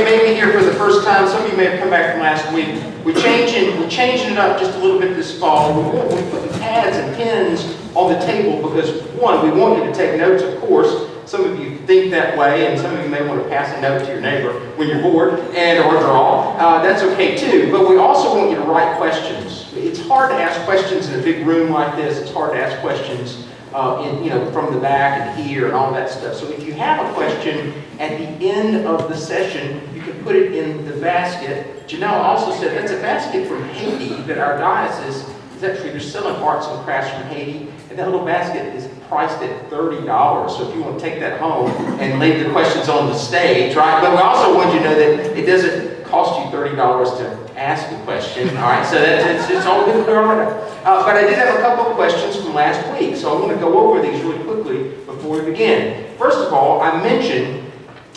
may be here for the first time. Some of you may have come back from last week. We're changing it up just a little bit this fall. We're putting pads and pens on the table because, one, we want you to take notes, of course. Some of you think that way, and some of you may want to pass a note to your neighbor when you're bored or draw. That's okay too. But we also want you to write questions. It's hard to ask questions in a big room like this. It's hard to ask questions from the back and here and all that stuff. So if you have a question at the end of the session, you can put it in the basket. Janelle also said that's a basket from Haiti that our diocese is actually, they're selling arts and crafts from Haiti, and that little basket is priced at $30. So if you want to take that home and leave the questions on the stage, right? But we also want you to know that it doesn't cost you $30 to ask a question. All right, so it's all good for all right. But I did have a couple of questions from last week, so I want to go over these really quickly before we begin. First of all, I mentioned,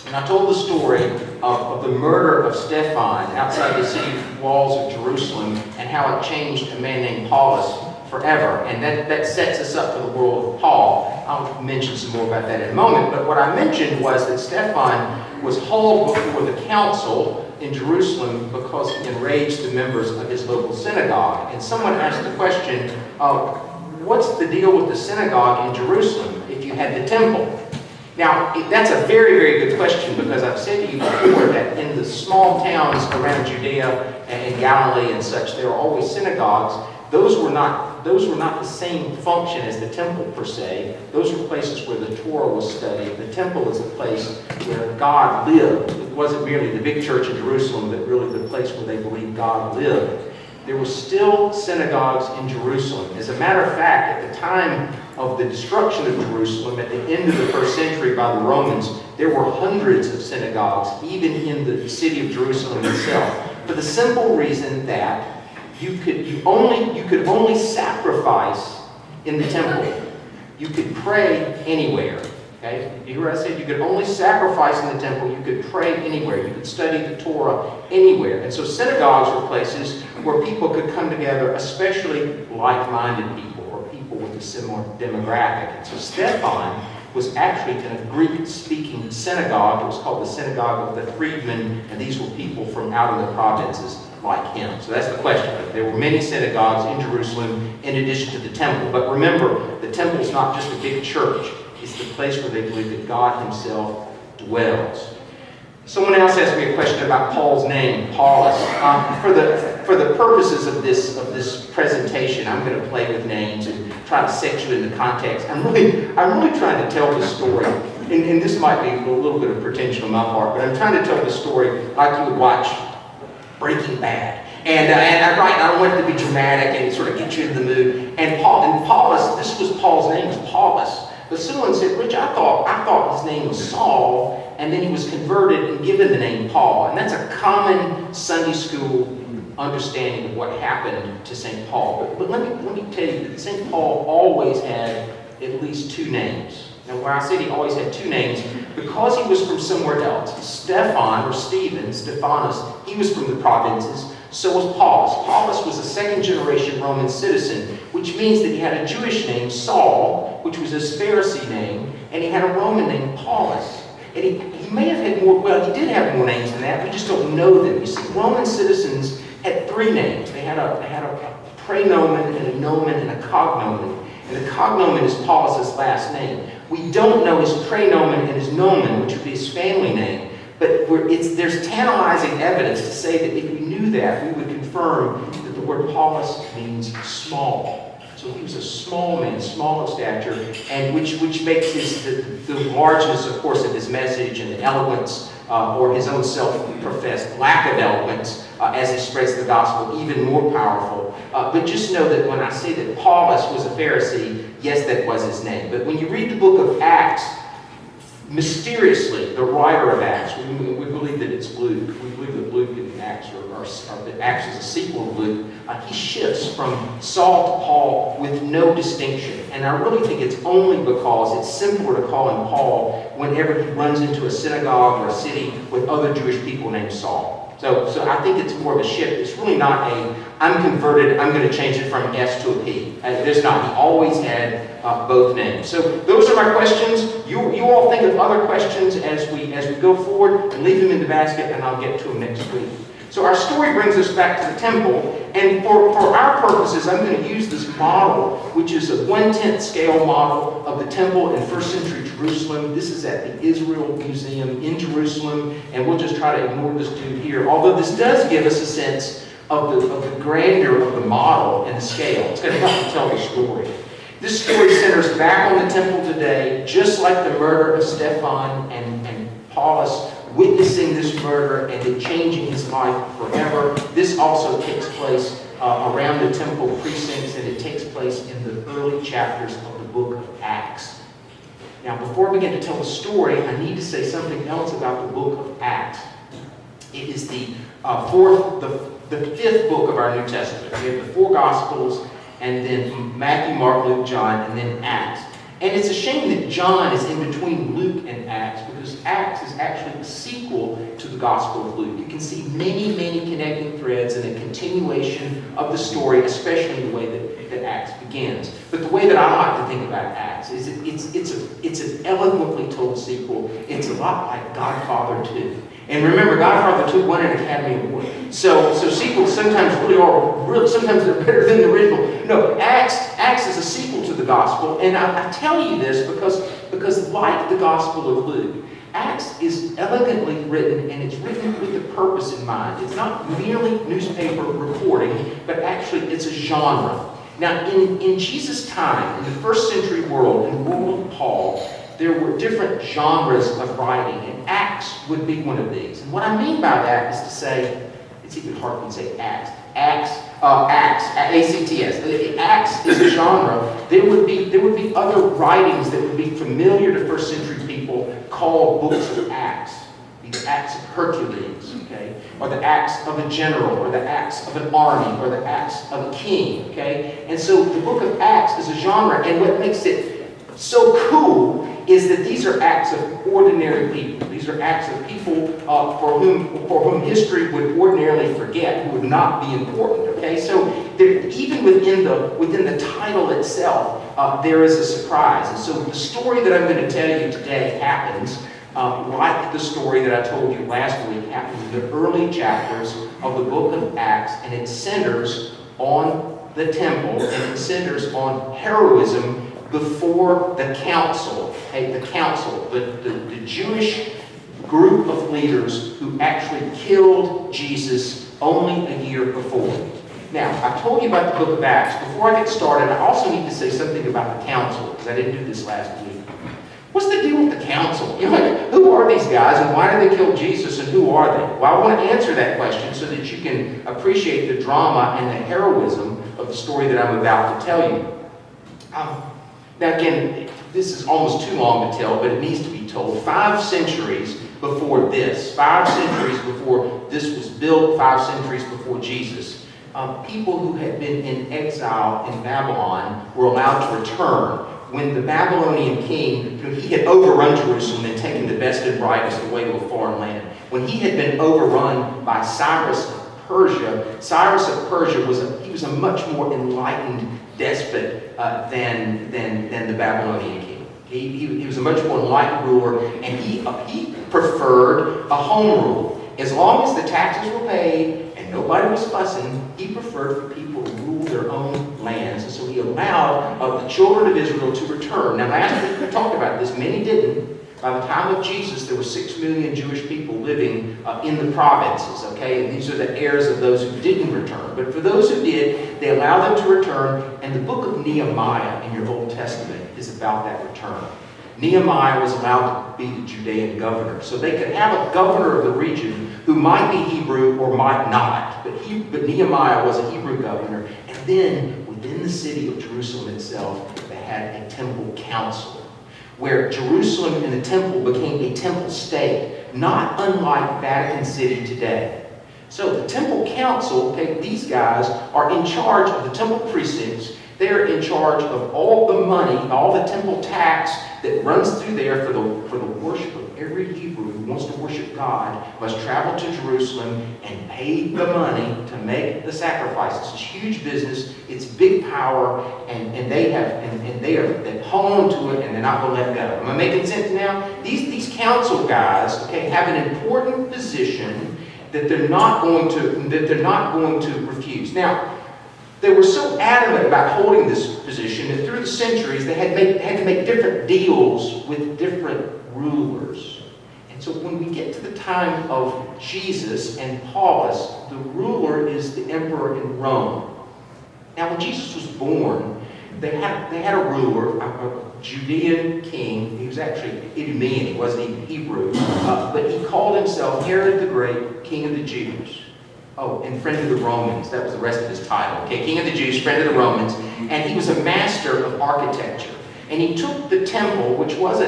and I told the story of the murder of Stephan outside the city walls of Jerusalem and how it changed a man named Paulus forever. And that sets us up for the world of Paul. I'll mention some more about that in a moment. But what I mentioned was that Stephan was hauled before the council in Jerusalem because he enraged the members of his local synagogue. And someone asked the question, what's the deal with the synagogue in Jerusalem if you had the temple? Now, that's a very, very good question because I've said to you before that in the small towns around Judea and Galilee and such, there are always synagogues. Those were not the same function as the temple per se. Those were places where the Torah was studied. The temple is a place where God lived. It wasn't merely the big church in Jerusalem, but really the place where they believed God lived. There were still synagogues in Jerusalem. As a matter of fact, at the time of the destruction of Jerusalem, at the end of the first century by the Romans, there were hundreds of synagogues, even in the city of Jerusalem itself, for the simple reason that you could only sacrifice in the temple. You could pray anywhere. Okay? You hear what I said? You could only sacrifice in the temple. You could pray anywhere. You could study the Torah anywhere. And so synagogues were places where people could come together, especially like-minded people or people with a similar demographic. And so Stephan was actually in a Greek-speaking synagogue. It was called the Synagogue of the Freedmen, and these were people from out in the provinces like him. So that's the question. There were many synagogues in Jerusalem in addition to the temple. But remember, the temple is not just a big church. It's the place where they believe that God himself dwells. Someone else asked me a question about Paul's name, Paulus. For the purposes of this presentation, I'm going to play with names and try to set you in the context. I'm really trying to tell the story. And this might be a little bit of pretension on my part, but I'm trying to tell the story like you would watch Breaking Bad. And I don't want it to be dramatic and sort of get you in the mood. And Paulus, this was Paul's name, was Paulus. But someone said, Rich, I thought his name was Saul, and then he was converted and given the name Paul. And that's a common Sunday school understanding of what happened to St. Paul. But let me tell you that St. Paul always had at least two names. Now, when I said he always had two names, because he was from somewhere else. Stephan, or Stephen, Stephanus, he was from the provinces. So was Paulus. Paulus was a second-generation Roman citizen, which means that he had a Jewish name, Saul, which was his Pharisee name, and he had a Roman name, Paulus. And he may have had more, well, he did have more names than that, we just don't know them. You see, Roman citizens had three names. They had a praenomen, and a nomen, and a cognomen. And the cognomen is Paulus's last name. We don't know his praenomen and his nomen, which would be his family name. But there's tantalizing evidence to say that if we knew that, we would confirm that the word Paulus means small. So he was a small man, small of stature, and which makes the largeness, of course, of his message and the eloquence, or his own self-professed lack of eloquence, as he spreads the gospel, even more powerful. But just know that when I say that Paulus was a Pharisee, yes, that was his name. But when you read the book of Acts, mysteriously, the writer of Acts, we believe that it's Luke. We believe that Luke and Acts that Acts is a sequel of Luke. He shifts from Saul to Paul with no distinction. And I really think it's only because it's simpler to call him Paul whenever he runs into a synagogue or a city with other Jewish people named Saul. So I think it's more of a shift. It's really not a, I'm converted, I'm going to change it from S to a P. There's not. He always had both names. So those are my questions. You all think of other questions as we go forward, and leave them in the basket, and I'll get to them next week. So our story brings us back to the temple, and for our purposes, I'm going to use this model, which is a 1/10 scale model of the temple in first century Jerusalem. This is at the Israel Museum in Jerusalem, and we'll just try to ignore this dude here, although this does give us a sense of the grandeur of the model and the scale. It's going to help to tell the story. This story centers back on the temple today, just like the murder of Stephan and Paulus, witnessing this murder and it changing his life forever. This also takes place around the temple precincts, and it takes place in the early chapters of the book of Acts. Now, before I begin to tell the story, I need to say something else about the book of Acts. It is the fifth book of our New Testament. We have the four Gospels, and then Matthew, Mark, Luke, John, and then Acts. And it's a shame that John is in between Luke and Acts, because Acts is actually a sequel to the Gospel of Luke. You can see many, many connecting threads and a continuation of the story, especially the way that Acts begins. But the way that I like to think about Acts is it's an eloquently told sequel. It's a lot like Godfather 2. And remember, Godfather 2 won an Academy Award. So sequels sometimes sometimes they're better than the original. No, Acts is a sequel to the Gospel, and I tell you this because like the Gospel of Luke, Acts is elegantly written, and it's written with a purpose in mind. It's not merely newspaper reporting, but actually it's a genre. Now, in Jesus' time, in the first century world, in the world of Paul, there were different genres of writing, and Acts would be one of these. And what I mean by that is to say, it's even hard to say Acts. A-C-T-S. Acts is a genre. There would be other writings that would be familiar to first century people called books of Acts. The Acts of Hercules, okay? Or the Acts of a general, or the Acts of an army, or the Acts of a king, okay? And so the book of Acts is a genre, and what makes it so cool is that these are acts of ordinary people. These are acts of people for whom history would ordinarily forget, who would not be important. Okay, so even within the title itself, there is a surprise. And so the story that I'm going to tell you today happens like the story that I told you last week. Happens in the early chapters of the book of Acts, and it centers on the temple, and it centers on heroism before the council, the Jewish group of leaders who actually killed Jesus only a year before. Now, I told you about the book of Acts. Before I get started, I also need to say something about the council, because I didn't do this last week. What's the deal with the council? You know, like, who are these guys, and why did they kill Jesus, and who are they? Well, I want to answer that question so that you can appreciate the drama and the heroism of the story that I'm about to tell you. Now again, this is almost too long to tell, but it needs to be told. 5 centuries before this, 5 centuries before this was built, 5 centuries before Jesus, people who had been in exile in Babylon were allowed to return. When the Babylonian king, he had overrun Jerusalem and taken the best and brightest away to a foreign land. When he had been overrun by Cyrus of Persia, Cyrus of Persia was a much more enlightened despot than the Babylonian king. He was a much more enlightened ruler, and he preferred a home rule. As long as the taxes were paid and nobody was fussing, he preferred for people to rule their own lands. And so he allowed the children of Israel to return. Now, last week we talked about this. Many didn't. By the time of Jesus, there were 6 million Jewish people living in the provinces, okay? And these are the heirs of those who didn't return. But for those who did, they allowed them to return. And the book of Nehemiah in your Old Testament is about that return. Nehemiah was allowed to be the Judean governor. So they could have a governor of the region who might be Hebrew or might not. But Nehemiah was a Hebrew governor. And then within the city of Jerusalem itself, they had a temple council, where Jerusalem and the temple became a temple state, not unlike Vatican City today. So the temple council, okay, these guys are in charge of the temple precincts. They're in charge of all the money, all the temple tax that runs through there for the worship of every Hebrew who wants to worship God must travel to Jerusalem and pay the money to make the sacrifices. It's huge business, it's big power, and they hung on to it, and they're not going to let go. Am I making sense now? These council guys, okay, have an important position that they're not going to refuse. Now, they were so adamant about holding this position that through the centuries they had to make different deals with different rulers. And so when we get to the time of Jesus and Paulus, the ruler is the emperor in Rome. Now, when Jesus was born, they had a ruler, a Judean king. He was actually Idumean, he wasn't even Hebrew, but he called himself Herod the Great, King of the Jews. Oh, and friend of the Romans. That was the rest of his title. Okay, King of the Jews, friend of the Romans. And he was a master of architecture. And he took the temple, which was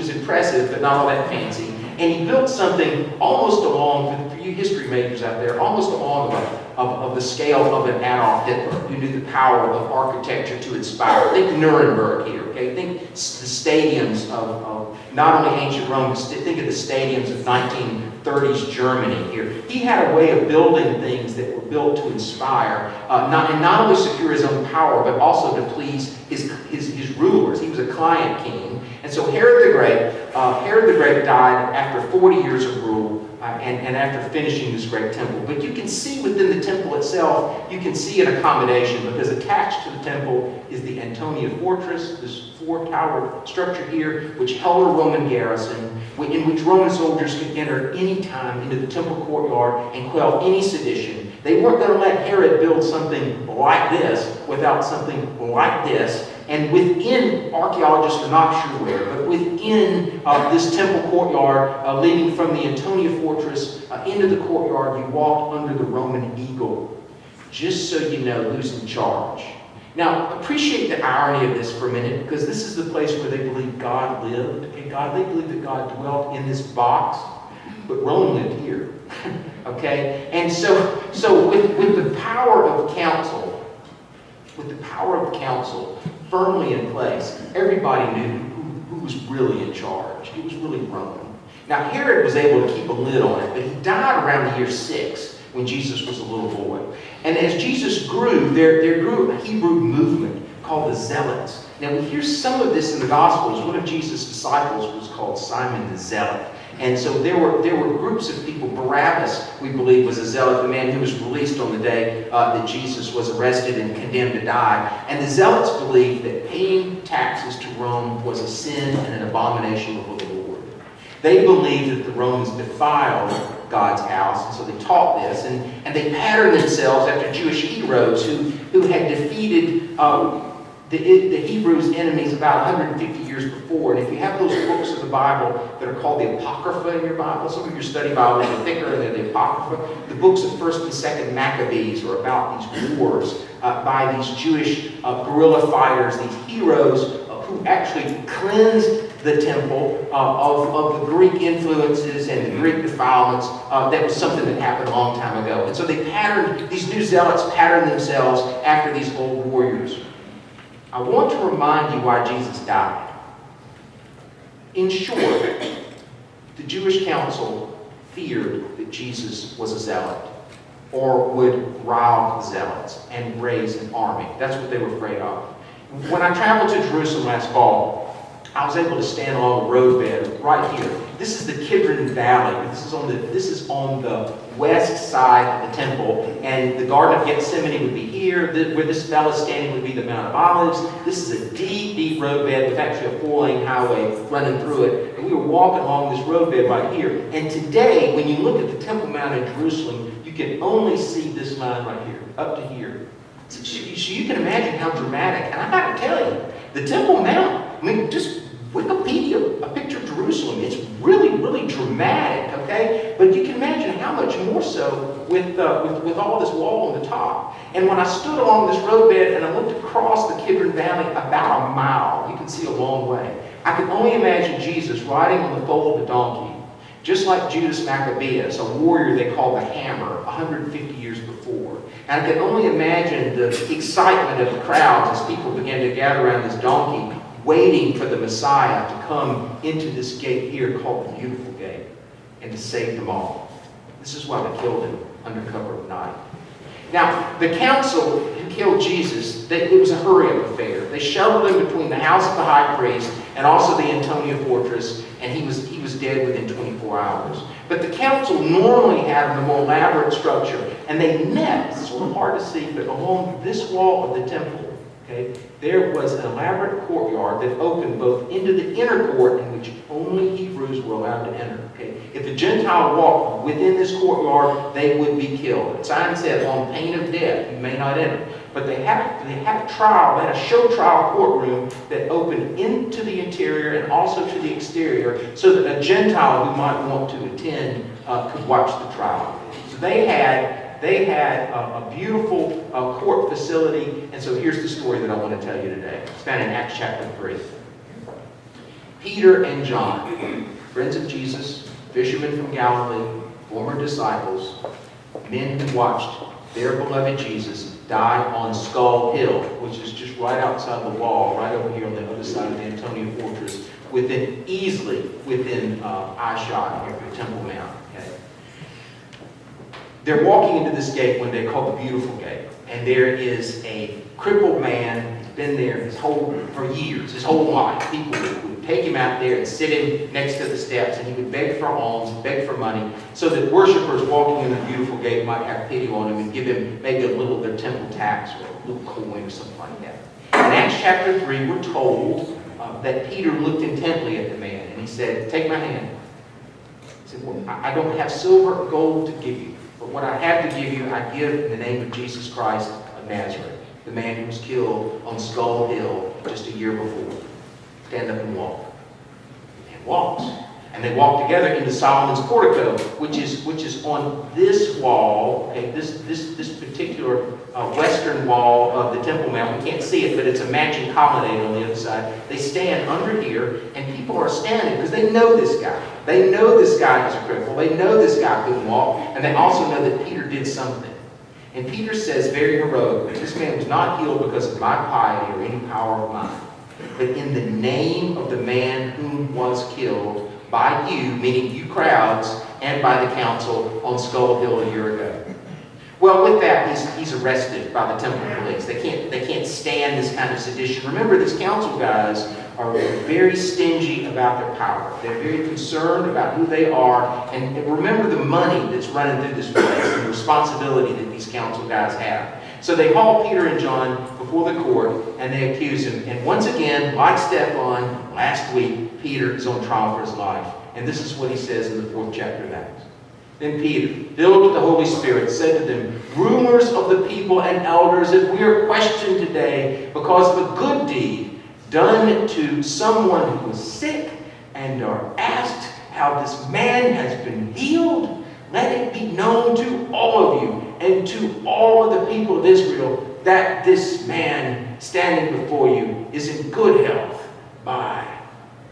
impressive, but not all that fancy, and he built something almost along, for you history majors out there, almost along of the scale of an Adolf Hitler, who knew the power of architecture to inspire. Think Nuremberg here, okay? Think the stadiums of not only ancient Rome, but think of the stadiums of 1930s Germany here. He had a way of building things that were built to inspire, not only secure his own power, but also to please his rulers. He was a client king. And so Herod the Great died after 40 years of rule, and after finishing this great temple. But you can see within the temple itself, you can see an accommodation, because attached to the temple is the Antonia Fortress, this four-towered structure here, which held a Roman garrison, in which Roman soldiers could enter any time into the temple courtyard and quell any sedition. They weren't going to let Herod build something like this without something like this. And within, archaeologists are not sure where, but within this temple courtyard, leading from the Antonia Fortress into the courtyard, you walk under the Roman eagle, just so you know who's in charge. Now, appreciate the irony of this for a minute, because this is the place where they believe God lived. Okay, they believe that God dwelt in this box, but Rome lived here. Okay, and so with the power of council, firmly in place, everybody knew who was really in charge. It was really Rome. Now, Herod was able to keep a lid on it, but he died around the year 6 when Jesus was a little boy. And as Jesus grew, there grew a Hebrew movement called the Zealots. Now, we hear some of this in the Gospels. One of Jesus' disciples was called Simon the Zealot. And so there were groups of people. Barabbas, we believe, was a zealot, the man who was released on the day that Jesus was arrested and condemned to die. And the zealots believed that paying taxes to Rome was a sin and an abomination before the Lord. They believed that the Romans defiled God's house, and so they taught this, and they patterned themselves after Jewish heroes who had defeated the Hebrews' enemies about 150 years before. And if you have those books of the Bible that are called the Apocrypha in your Bible, some of your study Bibles are thicker and they're the Apocrypha. The books of 1st and 2nd Maccabees are about these wars by these Jewish guerrilla fighters, these heroes who actually cleansed the temple of the Greek influences and the Greek defilements. That was something that happened a long time ago. And so these new zealots patterned themselves after these old warriors. I want to remind you why Jesus died. In short, the Jewish council feared that Jesus was a zealot or would rile the zealots and raise an army. That's what they were afraid of. When I traveled to Jerusalem last fall, I was able to stand along the roadbed right here. This is the Kidron Valley. This is on the west side of the temple, and the Garden of Gethsemane would be here. Where this fellow's standing would be the Mount of Olives. This is a deep, deep roadbed with actually a 4-lane highway running through it. And we were walking along this roadbed right here. And today, when you look at the Temple Mount in Jerusalem, you can only see this line right here, up to here. So you can imagine how dramatic. And I got to tell you, the Temple Mount, I mean, just Wikipedia, a picture of Jerusalem, it's really, really dramatic, okay? But you can imagine how much more so with all this wall on the top. And when I stood along this roadbed and I looked across the Kidron Valley about a mile, you can see a long way, I could only imagine Jesus riding on the foal of a donkey, just like Judas Maccabeus, a warrior they called the Hammer, 150 years before. And I could only imagine the excitement of the crowds as people began to gather around this donkey, waiting for the Messiah to come into this gate here called the Beautiful Gate and to save them all. This is why they killed him under cover of night. Now, the council who killed Jesus, it was a hurry-up affair. They shoveled him between the house of the high priest and also the Antonia fortress, and he was dead within 24 hours. But the council normally had a more elaborate structure, and they met, this is a little hard to see, but along this wall of the temple, okay, there was an elaborate courtyard that opened both into the inner court in which only Hebrews were allowed to enter. Okay? If a Gentile walked within this courtyard, they would be killed. The sign said, on pain of death, you may not enter. But they had a trial, they had a show trial courtroom that opened into the interior and also to the exterior so that a Gentile who might want to attend could watch the trial. So they had a beautiful court facility, and so here's the story that I want to tell you today. It's found in Acts chapter 3. Peter and John, friends of Jesus, fishermen from Galilee, former disciples, men who watched their beloved Jesus die on Skull Hill, which is just right outside the wall, right over here on the other side of the Antonia Fortress, easily within eyeshot of the Temple Mount. Okay? They're walking into this gate one day called the Beautiful Gate, and there is a crippled man. He's been there for years, his whole life. People would take him out there and sit him next to the steps, and he would beg for alms, beg for money, so that worshipers walking in the Beautiful Gate might have pity on him and give him maybe a little of their temple tax or a little coin or something like that. In Acts chapter 3, we're told that Peter looked intently at the man, and he said, "Take my hand." He said, "Well, I don't have silver or gold to give you, but what I have to give you, I give in the name of Jesus Christ of Nazareth, the man who was killed on Skull Hill just a year before. Stand up and walk." And walks. And they walk together into Solomon's portico, which is on this wall, okay, this particular western wall of the Temple Mount. We can't see it, but it's a matching colonnade on the other side. They stand under here, and people are standing because they know this guy. They know this guy is a cripple. They know this guy couldn't walk, and they also know that Peter did something. And Peter says very heroically, this man was not healed because of my piety or any power of mine, but in the name of the man whom was killed by you, meaning you crowds, and by the council on Skull Hill a year ago. Well, with that, he's arrested by the temple police. They can't stand this kind of sedition. Remember, these council guys are very stingy about their power. They're very concerned about who they are, and remember the money that's running through this place and the responsibility that these council guys have. So they haul Peter and John before the court, and they accuse him. And once again, like Stephan last week, Peter is on trial for his life. And this is what he says in the 4th chapter of Acts. Then Peter, filled with the Holy Spirit, said to them, "Rulers of the people and elders, if we are questioned today because of a good deed done to someone who was sick, and are asked how this man has been healed, let it be known to all of you and to all of the people of Israel that this man standing before you is in good health by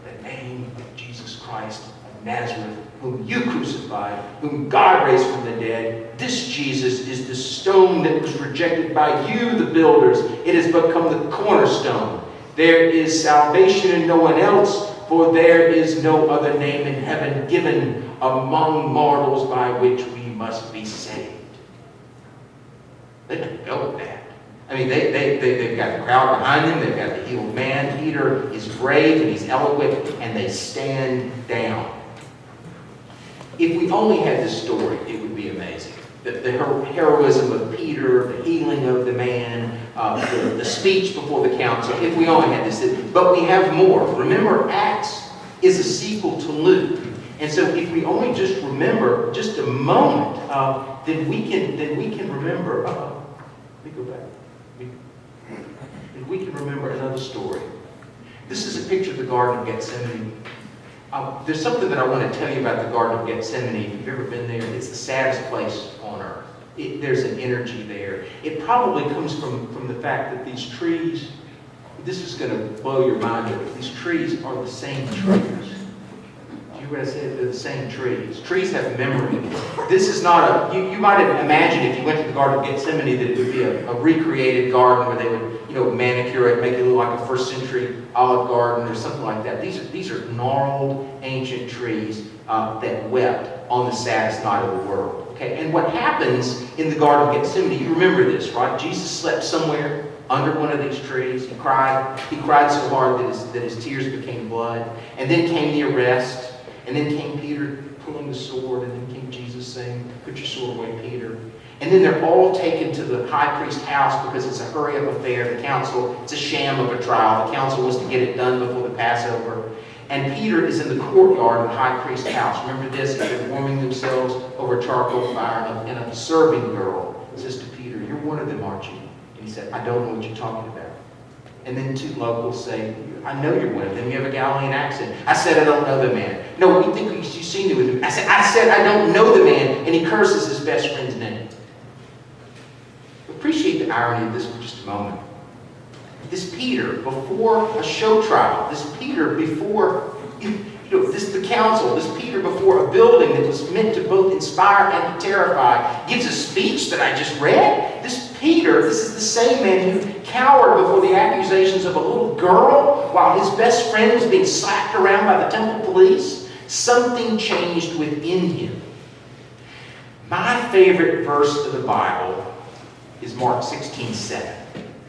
the name of Jesus Christ of Nazareth, whom you crucified, whom God raised from the dead. This Jesus is the stone that was rejected by you, the builders. It has become the cornerstone. There is salvation in no one else, for there is no other name in heaven given among mortals by which we must be saved." They developed that. I mean, they've got the crowd behind them. They've got the healed man. Peter is brave and he's eloquent, and they stand down. If we only had this story, it would be amazing. The heroism of Peter, the healing of the man, the speech before the council. If we only had this. But we have more. Remember, Acts is a sequel to Luke. And so if we only just remember just a moment, then we can remember. Let me go back. We can remember another story. This is a picture of the Garden of Gethsemane. There's something that I want to tell you about the Garden of Gethsemane. If you've ever been there, it's the saddest place on earth. There's an energy there. It probably comes from the fact that these trees, this is going to blow your mind, but these trees are the same trees You would have said they're the same trees. Trees have memory. This is not a, you might have imagined if you went to the Garden of Gethsemane that it would be a recreated garden where they would, manicure it, make it look like a first century olive garden or something like that. These are gnarled, ancient trees that wept on the saddest night of the world. Okay, and what happens in the Garden of Gethsemane, you remember this, right? Jesus slept somewhere under one of these trees. He cried so hard that his tears became blood. And then came the arrest. And then came Peter pulling the sword. And then came Jesus saying, "Put your sword away, Peter." And then they're all taken to the high priest's house because it's a hurry-up affair. The council, it's a sham of a trial. The council wants to get it done before the Passover. And Peter is in the courtyard of the high priest's house. Remember this? They're warming themselves over a charcoal fire. And a serving girl says to Peter, "You're one of them, aren't you?" And he said, "I don't know what you're talking about." And then two locals say, "I know you're one of them. You have a Galilean accent." "I said, I don't know the man." "No, we think you've seen me with him." I said, I don't know the man. And he curses his best friend's name. Appreciate the irony of this for just a moment. This Peter, before a show trial, this Peter before the council, this Peter before a building that was meant to both inspire and to terrify, gives a speech that I just read. This is the same man who cowered before the accusations of a little girl while his best friend was being slapped around by the temple police. Something changed within him. My favorite verse of the Bible is Mark 16:7.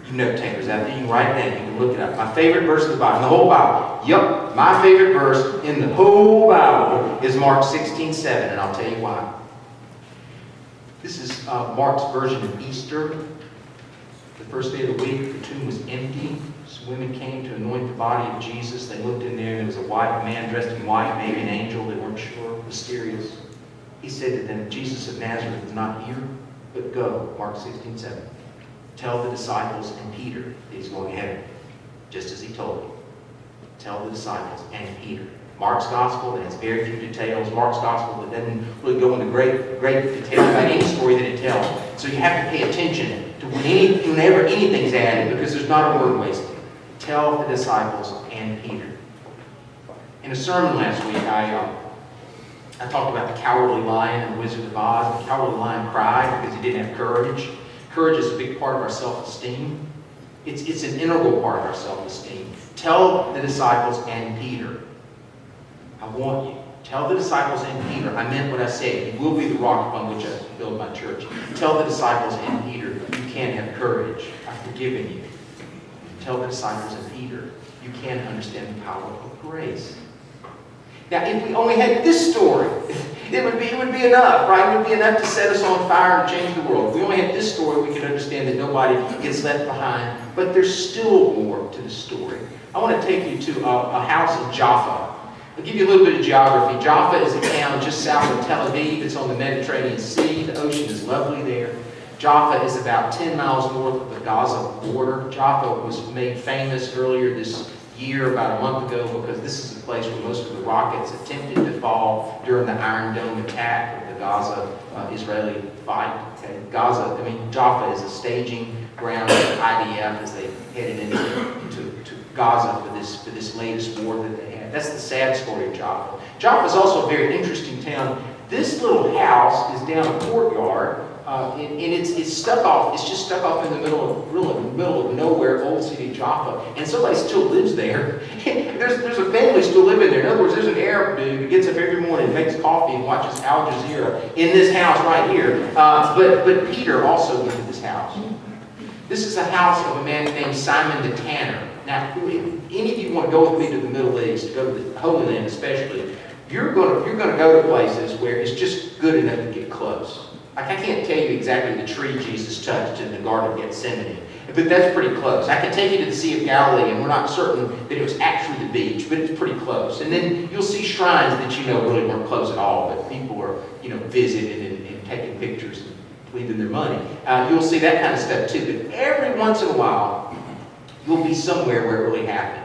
You note takers out there, you can write it down, you can look it up. My favorite verse of the Bible, in the whole Bible. Yup, my favorite verse in the whole Bible is Mark 16:7, and I'll tell you why. This is Mark's version of Easter. The first day of the week, the tomb was empty. Some women came to anoint the body of Jesus. They looked in there, and there was a white man dressed in white, maybe an angel. They weren't sure. Mysterious. He said to them, "Jesus of Nazareth is not here, but go." Mark 16:7. "Tell the disciples and Peter," that he's going ahead of him, just as he told him. Tell the disciples and Peter. Mark's gospel has very few details. Mark's gospel that doesn't really go into great detail about any story that it tells. So you have to pay attention to whenever anything's added, because there's not a word wasted. Tell the disciples and Peter. In a sermon last week, I talked about the cowardly lion in The Wizard of Oz. The cowardly lion cried because he didn't have courage. Courage is a big part of our self-esteem. It's an integral part of our self-esteem. Tell the disciples and Peter. I want you. Tell the disciples and Peter. I meant what I said. You will be the rock upon which I build my church. Tell the disciples and Peter, you can have courage. I've forgiven you. Tell the disciples and Peter, you can understand the power of grace. Now, if we only had this story, it would be enough, right? It would be enough to set us on fire and change the world. If we only had this story, we could understand that nobody gets left behind. But there's still more to the story. I want to take you to a house in Jaffa. I'll give you a little bit of geography. Jaffa is a town just south of Tel Aviv. It's on the Mediterranean Sea. The ocean is lovely there. Jaffa is about 10 miles north of the Gaza border. Jaffa was made famous earlier this year, about a month ago, because this is the place where most of the rockets attempted to fall during the Iron Dome attack of the Gaza-Israeli fight. Okay? Jaffa is a staging ground for the IDF as they headed into Gaza for this latest war that they had. That's the sad story of Jaffa. Jaffa is also a very interesting town. This little house is down a courtyard, and it's stuck off. It's just stuck off in the middle of nowhere, old city of Jaffa, and somebody still lives there. there's a family still living there. In other words, there's an Arab dude who gets up every morning, makes coffee, and watches Al Jazeera in this house right here. But Peter also went to this house. This is a house of a man named Simon the Tanner. Now, if any of you want to go with me to the Middle East, go to the Holy Land especially, you're going to go to places where it's just good enough to get close. Like, I can't tell you exactly the tree Jesus touched in the Garden of Gethsemane, but that's pretty close. I can take you to the Sea of Galilee, and we're not certain that it was actually the beach, but it's pretty close. And then you'll see shrines that really weren't close at all, but people are, visiting and taking pictures and leaving their money. You'll see that kind of stuff too. But every once in a while, you'll be somewhere where it really happened.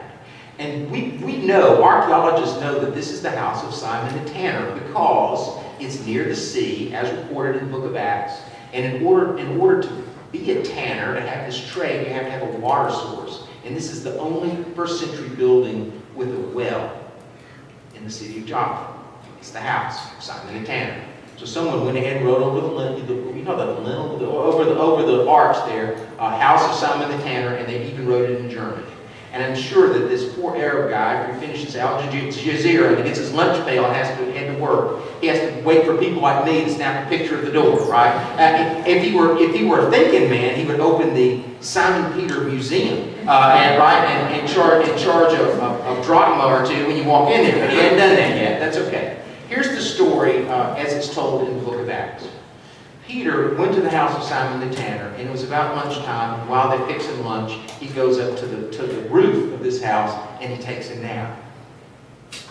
And we know, archaeologists know, that this is the house of Simon the Tanner because it's near the sea, as reported in the book of Acts. And in order to be a tanner, to have this trade, you have to have a water source. And this is the only first century building with a well in the city of Jaffa. It's the house, Simon the Tanner. So someone went ahead and wrote over the lintel, you know, the lintel, over the arch there, house of Simon the Tanner, and they even wrote it in German. And I'm sure that this poor Arab guy, after he finishes Al Jazeera and he gets his lunch pail and has to head to work, he has to wait for people like me to snap a picture of the door, right? If he were a thinking man, he would open the Simon Peter Museum, and charge a drachma or two when you walk in there. But he hadn't done that yet. That's okay. Here's the story as it's told in the book of Acts. Peter went to the house of Simon the Tanner, and it was about lunchtime. While they're fixing lunch, he goes up to the roof of this house, and he takes a nap.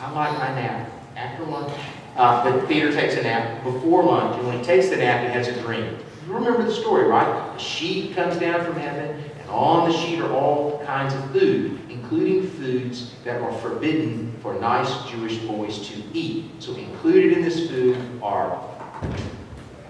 I like my nap after lunch, but Peter takes a nap before lunch, and when he takes the nap, he has a dream. You remember the story, right? A sheet comes down from heaven, and on the sheet are all kinds of food, including foods that are forbidden for nice Jewish boys to eat. So included in this food are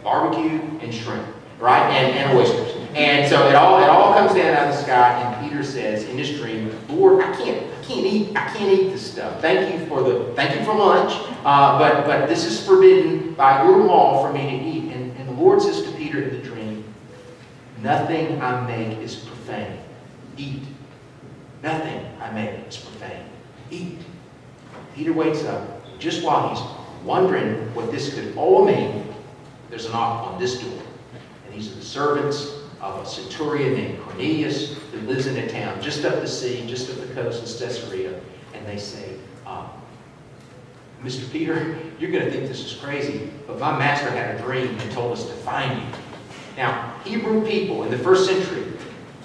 barbecue and shrimp, right? And oysters. And so it all comes down out of the sky, and Peter says in his dream, Lord, I can't eat this stuff. Thank you for lunch, but this is forbidden by your law for me to eat. And the Lord says to Peter in the dream, nothing I make is profane. Eat. Nothing I make is profane. Eat. Peter wakes up just while he's wondering what this could all mean. There's a knock on this door. And these are the servants of a centurion named Cornelius who lives in a town just up the sea, just up the coast of Caesarea. And they say, Mr. Peter, you're going to think this is crazy, but my master had a dream and told us to find you. Now, Hebrew people in the first century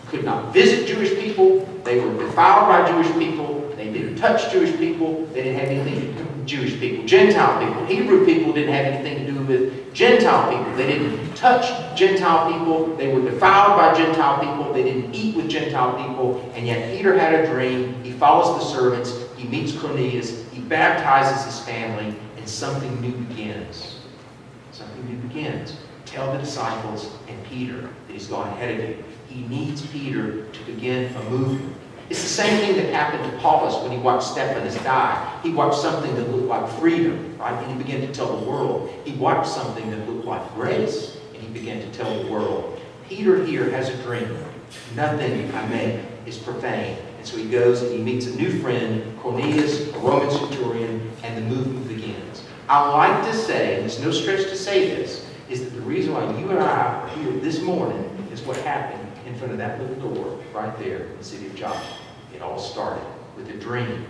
could not visit Jewish people. They were defiled by Jewish people. They didn't touch Jewish people. They didn't have anything to do with Jewish people. Gentile people. Hebrew people didn't have anything to do with Gentile people. They didn't touch Gentile people. They were defiled by Gentile people. They didn't eat with Gentile people. And yet Peter had a dream. He follows the servants. He meets Cornelius. He baptizes his family. And something new begins. Something new begins. Tell the disciples and Peter that he's gone ahead of you. He needs Peter to begin a movement. It's the same thing that happened to Paulus when he watched Stephanus die. He watched something that looked like freedom, right? And he began to tell the world. He watched something that looked like grace, and he began to tell the world. Peter here has a dream. Nothing I make is profane. And so he goes and he meets a new friend, Cornelius, a Roman centurion, and the movement begins. I like to say, and it's no stretch to say this, is that the reason why you and I are here this morning is what happened in front of that little door right there in the city of Joppa. It all started with a dream.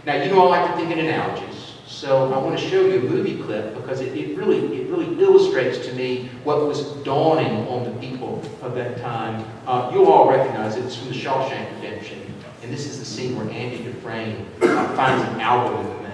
Now, you know I like to think in analogies, so I want to show you a movie clip because it really illustrates to me what was dawning on the people of that time. You'll all recognize it. It's from The Shawshank Redemption, and this is the scene where Andy Dufresne finds an album in the mail.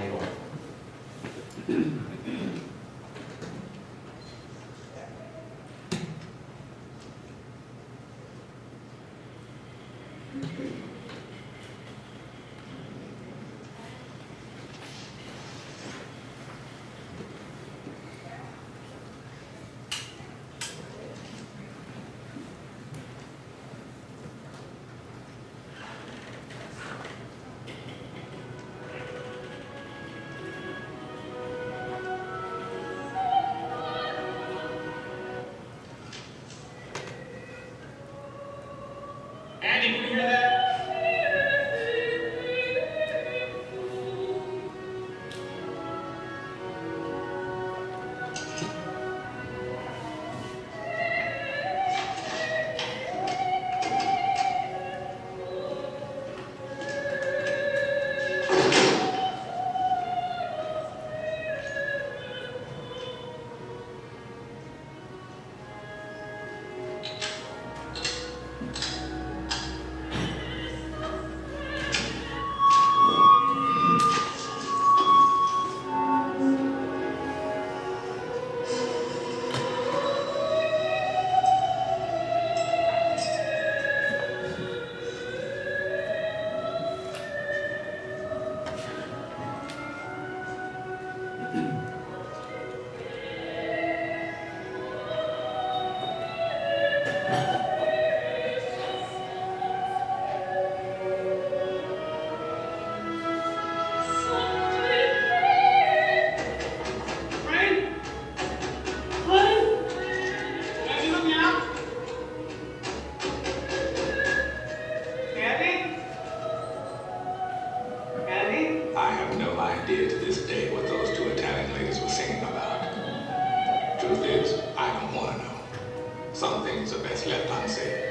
things are best left unsaid.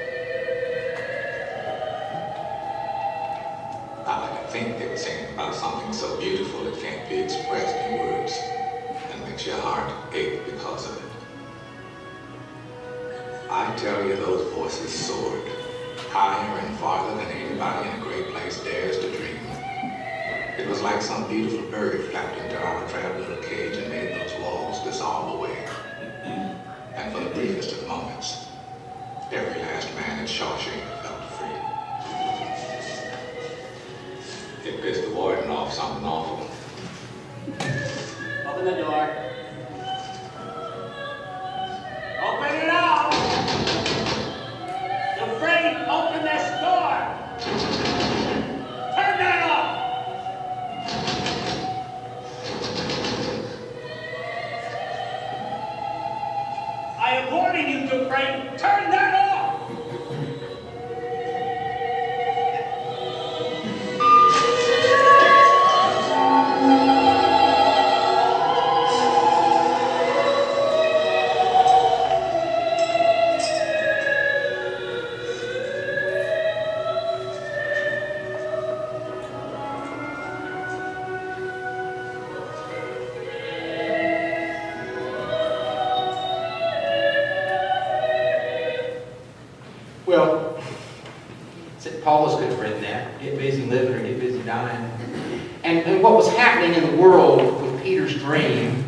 I think they were singing about something so beautiful it can't be expressed in words, and makes your heart ache because of it. I tell you, those voices soared higher and farther than anybody in a great place dares to dream. It was like some beautiful bird flapped into our trapped little cage and made those walls dissolve away. And for the briefest of moments, every last man in Shawshank felt free. It pissed the warden off something awful. Open the door. Open it up! Dufresne, open this door! Turn that off! I am warning you, Dufresne, turn that off! Well, Paulus could have written that. Get busy living or get busy dying. And what was happening in the world with Peter's dream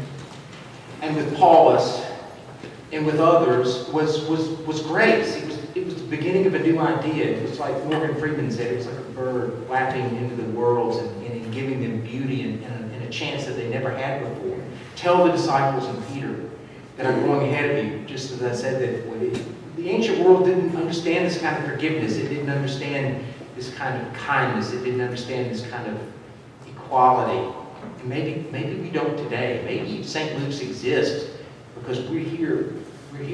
and with Paulus and with others was grace. It was the beginning of a new idea. It was like Morgan Freeman said, it was like a bird flapping into the worlds and giving them beauty and a chance that they never had before. Tell the disciples and Peter that I'm going ahead of you, just as I said that the ancient world didn't understand this kind of forgiveness. It didn't understand this kind of kindness. It didn't understand this kind of equality. And maybe we don't today. Maybe St. Luke's exists because we're here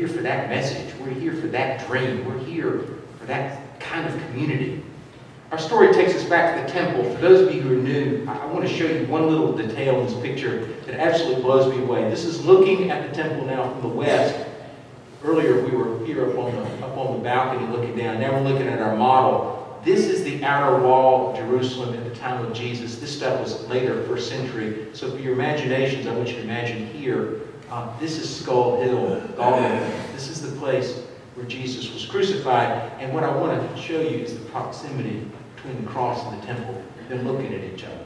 for that message. We're here for that dream. We're here for that kind of community. Our story takes us back to the temple. For those of you who are new, I want to show you one little detail in this picture that absolutely blows me away. This is looking at the temple now from the west. Earlier we were here up on the balcony looking down. Now we're looking at our model. This is the outer wall of Jerusalem at the time of Jesus. This stuff was later, first century. So for your imaginations, I want you to imagine here, this is Skull Hill, Golgotha. This is the place where Jesus was crucified. And what I want to show you is the proximity between the cross and the temple. Them looking at each other.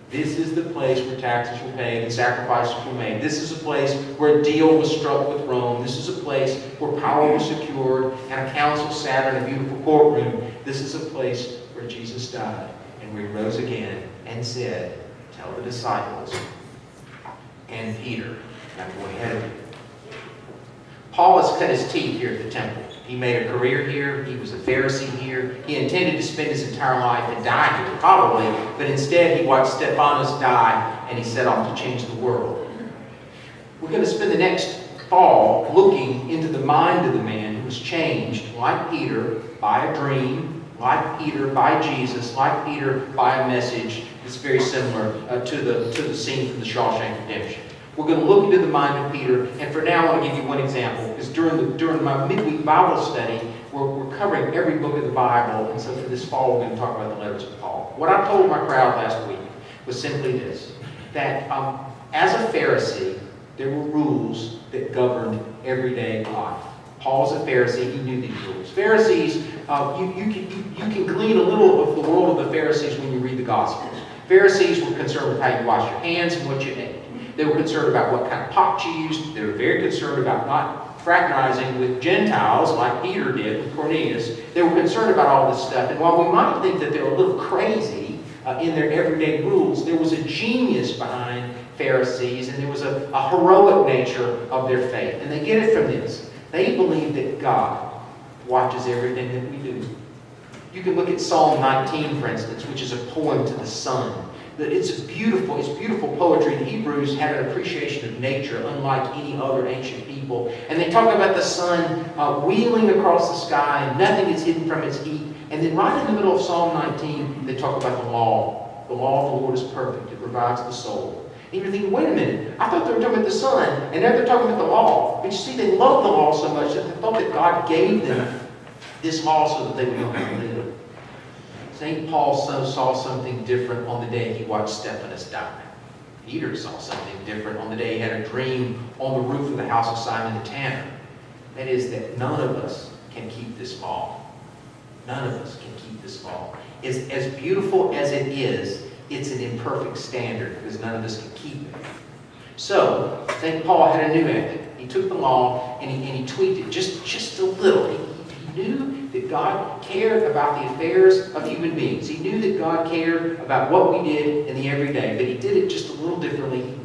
This is the place where taxes were paid and sacrifices were made. This is a place where a deal was struck with Rome. This is a place where power was secured and a council sat in a beautiful courtroom. This is a place where Jesus died and where he rose again and said, tell the disciples and Peter, I'm going ahead of you. Paulus cut his teeth here at the temple. He made a career here. He was a Pharisee here. He intended to spend his entire life and die here, probably, but instead he watched Stephanus die and he set off to change the world. We're going to spend the next fall looking into the mind of the man who was changed, like Peter, by a dream, like Peter, by Jesus, like Peter, by a message that's very similar to the scene from the Shawshank Redemption. We're going to look into the mind of Peter, and for now I want to give you one example, because during my midweek Bible study, we're covering every book of the Bible, and so for this fall we're going to talk about the letters of Paul. What I told my crowd last week was simply this, that as a Pharisee, there were rules that governed everyday life. Paul's a Pharisee, he knew these rules. Pharisees, you can glean a little of the world of the Pharisees when you read the Gospels. Pharisees were concerned with how you wash your hands and what you ate. They were concerned about what kind of pot you used. They were very concerned about not fraternizing with Gentiles like Peter did with Cornelius. They were concerned about all this stuff. And while we might think that they were a little crazy in their everyday rules, there was a genius behind Pharisees, and there was a heroic nature of their faith. And they get it from this. They believe that God watches everything that we do. You can look at Psalm 19, for instance, which is a poem to the sun. It's beautiful poetry. The Hebrews had an appreciation of nature unlike any other ancient people. And they talk about the sun wheeling across the sky and nothing is hidden from its heat. And then right in the middle of Psalm 19, they talk about the law. The law of the Lord is perfect. It revives the soul. And you're thinking, wait a minute, I thought they were talking about the Son, and now they're talking about the law. But you see, they loved the law so much that they thought that God gave them this law so that they would know how to live. St. Paul saw something different on the day he watched Stephanus die. Peter saw something different on the day he had a dream on the roof of the house of Simon the Tanner. That is, that none of us can keep this law. None of us can keep this law. As beautiful as it is, it's an imperfect standard because none of us can keep it. So, St. Paul had a new ethic. He took the law and he tweaked it just a little. He knew that God cared about the affairs of human beings. He knew that God cared about what we did in the everyday, but he did it just a little differently.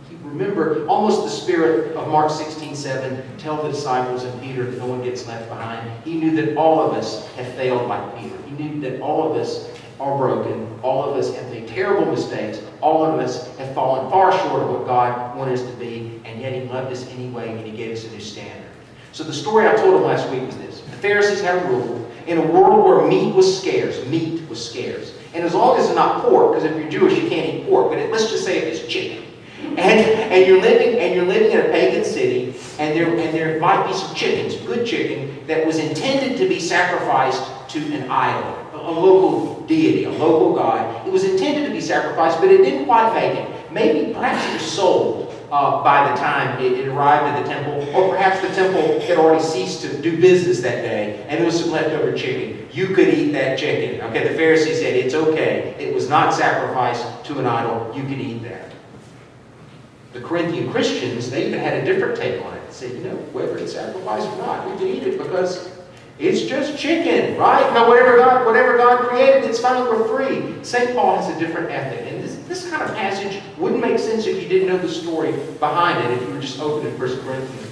He remembered almost the spirit of Mark 16:7, tell the disciples and Peter that no one gets left behind. He knew that all of us have failed like Peter. He knew that all of us are broken. All of us have made terrible mistakes. All of us have fallen far short of what God wanted us to be, and yet he loved us anyway, and he gave us a new standard. So the story I told him last week was this. The Pharisees had a rule. In a world where meat was scarce. And as long as it's not pork, because if you're Jewish, you can't eat pork, but let's just say it's chicken. And you're living in a pagan city, and there might be some chicken, some good chicken, that was intended to be sacrificed to an idol, a local deity, a local god. It was intended to be sacrificed, but it didn't quite make it. Maybe, perhaps it was sold by the time it arrived at the temple, or perhaps the temple had already ceased to do business that day, and there was some leftover chicken. You could eat that chicken. Okay, the Pharisees said, it's okay. It was not sacrificed to an idol. You can eat that. The Corinthian Christians, they even had a different take on it. They said, whether it's sacrificed or not, we can eat it because it's just chicken, right? No, whatever God created, it's fine, we're free. St. Paul has a different ethic. And this kind of passage wouldn't make sense if you didn't know the story behind it, if you were just opening 1 Corinthians.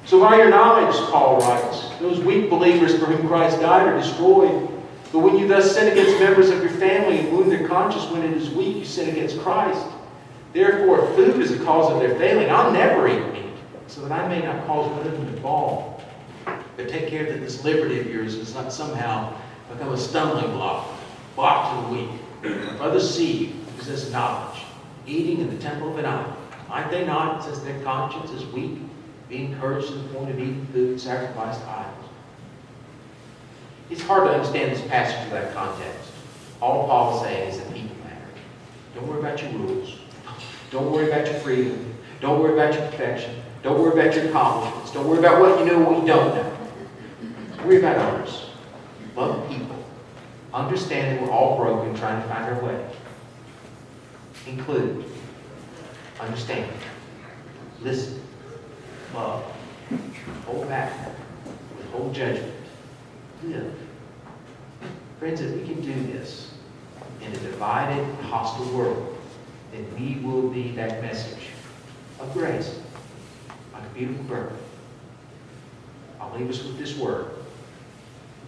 So by your knowledge, Paul writes, those weak believers for whom Christ died are destroyed. But when you thus sin against members of your family and wound their conscience when it is weak, you sin against Christ. Therefore, if food is a cause of their failing, I'll never eat meat, so that I may not cause one of them to fall. But take care that this liberty of yours does not somehow become a stumbling block to the weak. If others see you possess knowledge, eating in the temple of an idol, might they not, since their conscience is weak, be encouraged to the point of eating food sacrificed to idols? It's hard to understand this passage in that context. All Paul is saying is that people matter. Don't worry about your rules. Don't worry about your freedom. Don't worry about your perfection. Don't worry about your accomplishments. Don't worry about what you know and what you don't know. Worry about others. Love people. Understand that we're all broken, trying to find our way. Include. Understand. Listen. Love. Hold back. Withhold judgment. Live. Friends, if we can do this in a divided, hostile world, then we will be that message of grace, like a beautiful bird. I'll leave us with this word.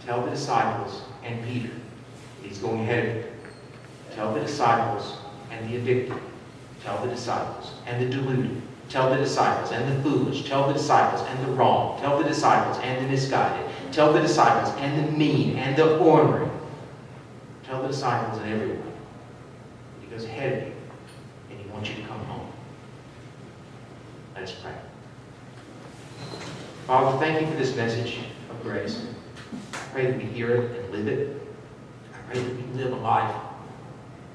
Tell the disciples and Peter, he's going ahead of you. Tell the disciples and the addicted. Tell the disciples and the deluded. Tell the disciples and the foolish. Tell the disciples and the wrong. Tell the disciples and the misguided. Tell the disciples and the mean and the ornery. Tell the disciples and everyone. He goes ahead of you, and he wants you to come home. Let us pray. Father, thank you for this message of grace. I pray that we hear it and live it. I pray that we live a life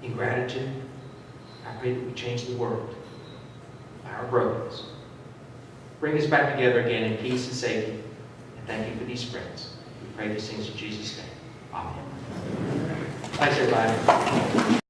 in gratitude. I pray that we change the world by our brokenness. Bring us back together again in peace and safety. And thank you for these friends. We pray these things in Jesus' name. Amen. Thanks, everybody.